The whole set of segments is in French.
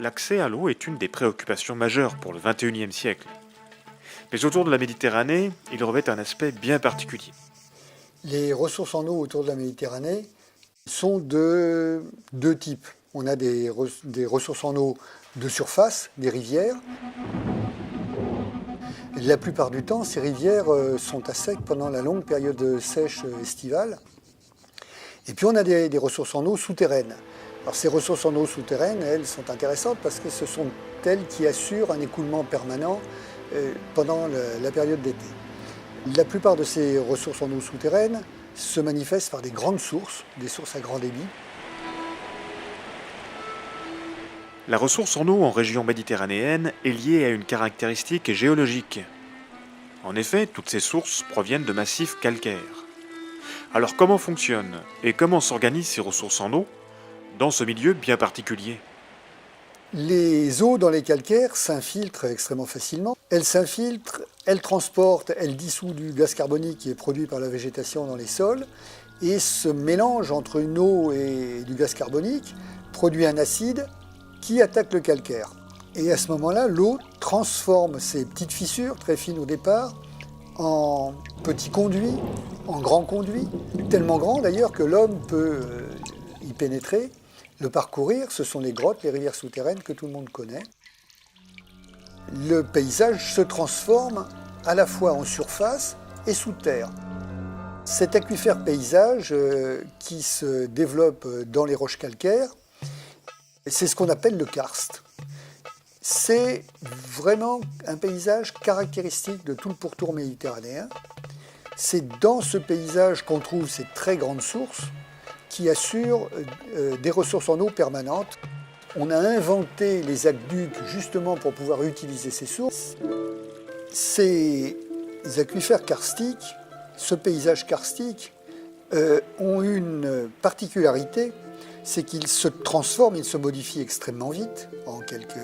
L'accès à l'eau est une des préoccupations majeures pour le XXIe siècle. Mais autour de la Méditerranée, il revêt un aspect bien particulier. Les ressources en eau autour de la Méditerranée sont de deux types. On a des ressources en eau de surface, des rivières. La plupart du temps, ces rivières sont à sec pendant la longue période sèche estivale. Et puis on a des ressources en eau souterraines. Alors ces ressources en eau souterraines, elles sont intéressantes parce que ce sont elles qui assurent un écoulement permanent pendant la période d'été. La plupart de ces ressources en eau souterraines se manifestent par des grandes sources, des sources à grand débit. La ressource en eau en région méditerranéenne est liée à une caractéristique géologique. En effet, toutes ces sources proviennent de massifs calcaires. Alors comment fonctionnent et comment s'organisent ces ressources en eau dans ce milieu bien particulier? Les eaux dans les calcaires s'infiltrent extrêmement facilement. Elles s'infiltrent, elles transportent, elles dissouent du gaz carbonique qui est produit par la végétation dans les sols, et ce mélange entre une eau et du gaz carbonique produit un acide qui attaque le calcaire. Et à ce moment-là, l'eau transforme ces petites fissures, très fines au départ, en petits conduits, en grands conduits, tellement grands d'ailleurs que l'homme peut y pénétrer, le parcourir. Ce sont les grottes, les rivières souterraines que tout le monde connaît. Le paysage se transforme à la fois en surface et sous terre. Cet aquifère paysage qui se développe dans les roches calcaires, c'est ce qu'on appelle le karst. C'est vraiment un paysage caractéristique de tout le pourtour méditerranéen. C'est dans ce paysage qu'on trouve ces très grandes sources qui assurent des ressources en eau permanentes. On a inventé les aqueducs justement pour pouvoir utiliser ces sources. Ces aquifères karstiques, ce paysage karstique, ont une particularité, c'est qu'ils se transforment, ils se modifient extrêmement vite, en quelques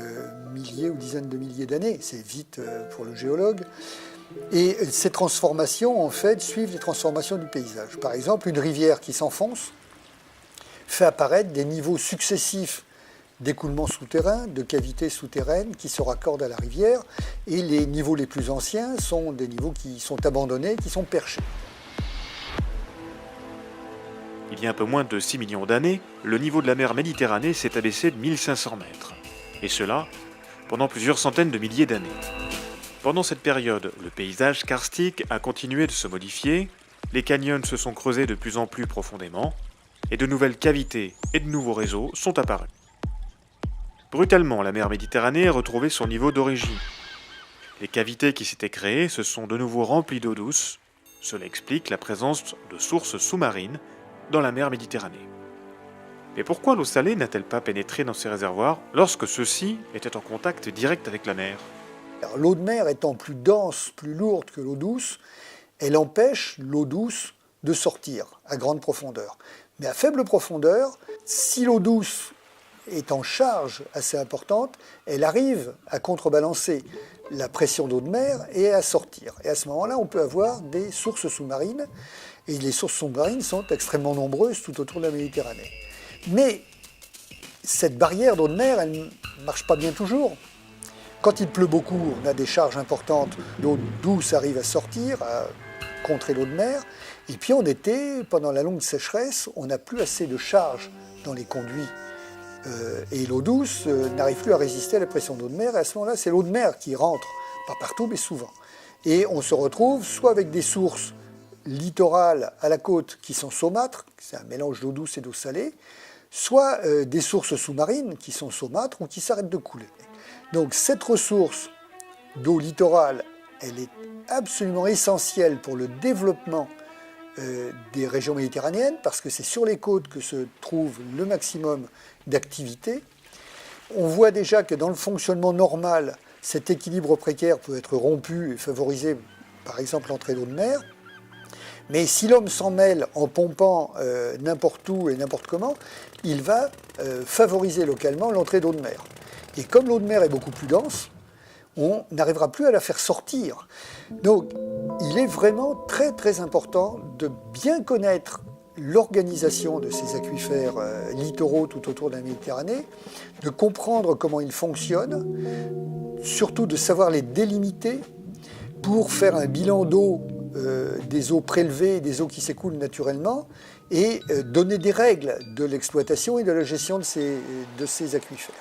milliers ou dizaines de milliers d'années. C'est vite pour le géologue. Et ces transformations, en fait, suivent les transformations du paysage. Par exemple, une rivière qui s'enfonce fait apparaître des niveaux successifs d'écoulement souterrain, de cavités souterraines qui se raccordent à la rivière. Et les niveaux les plus anciens sont des niveaux qui sont abandonnés, qui sont perchés. Il y a un peu moins de 6 millions d'années, le niveau de la mer Méditerranée s'est abaissé de 1500 mètres. Et cela pendant plusieurs centaines de milliers d'années. Pendant cette période, le paysage karstique a continué de se modifier, les canyons se sont creusés de plus en plus profondément, et de nouvelles cavités et de nouveaux réseaux sont apparus. Brutalement, la mer Méditerranée a retrouvé son niveau d'origine. Les cavités qui s'étaient créées se sont de nouveau remplies d'eau douce. Cela explique la présence de sources sous-marines dans la mer Méditerranée. Mais pourquoi l'eau salée n'a-t-elle pas pénétré dans ces réservoirs lorsque ceux-ci étaient en contact direct avec la mer? L'eau de mer étant plus dense, plus lourde que l'eau douce, elle empêche l'eau douce de sortir à grande profondeur. Mais à faible profondeur, si l'eau douce est en charge assez importante, elle arrive à contrebalancer la pression d'eau de mer et à sortir. Et à ce moment-là, on peut avoir des sources sous-marines. Et les sources sous-marines sont extrêmement nombreuses tout autour de la Méditerranée. Mais cette barrière d'eau de mer, elle ne marche pas bien toujours. Quand il pleut beaucoup, on a des charges importantes. L'eau douce arrive à sortir, à contrer l'eau de mer. Et puis en été, pendant la longue sécheresse, on n'a plus assez de charge dans les conduits. Et l'eau douce n'arrive plus à résister à la pression d'eau de mer. Et à ce moment-là, c'est l'eau de mer qui rentre, pas partout, mais souvent. Et on se retrouve soit avec des sources littorales à la côte qui sont saumâtres, c'est un mélange d'eau douce et d'eau salée, soit des sources sous-marines qui sont saumâtres ou qui s'arrêtent de couler. Donc cette ressource d'eau littorale, elle est absolument essentielle pour le développement des régions méditerranéennes, parce que c'est sur les côtes que se trouve le maximum d'activité. On voit déjà que dans le fonctionnement normal, cet équilibre précaire peut être rompu et favoriser par exemple l'entrée d'eau de mer. Mais si l'homme s'en mêle en pompant n'importe où et n'importe comment, il va favoriser localement l'entrée d'eau de mer. Et comme l'eau de mer est beaucoup plus dense, on n'arrivera plus à la faire sortir. Donc, il est vraiment très très important de bien connaître l'organisation de ces aquifères littoraux tout autour de la Méditerranée, de comprendre comment ils fonctionnent, surtout de savoir les délimiter pour faire un bilan d'eau, des eaux prélevées, des eaux qui s'écoulent naturellement, et donner des règles de l'exploitation et de la gestion de ces aquifères.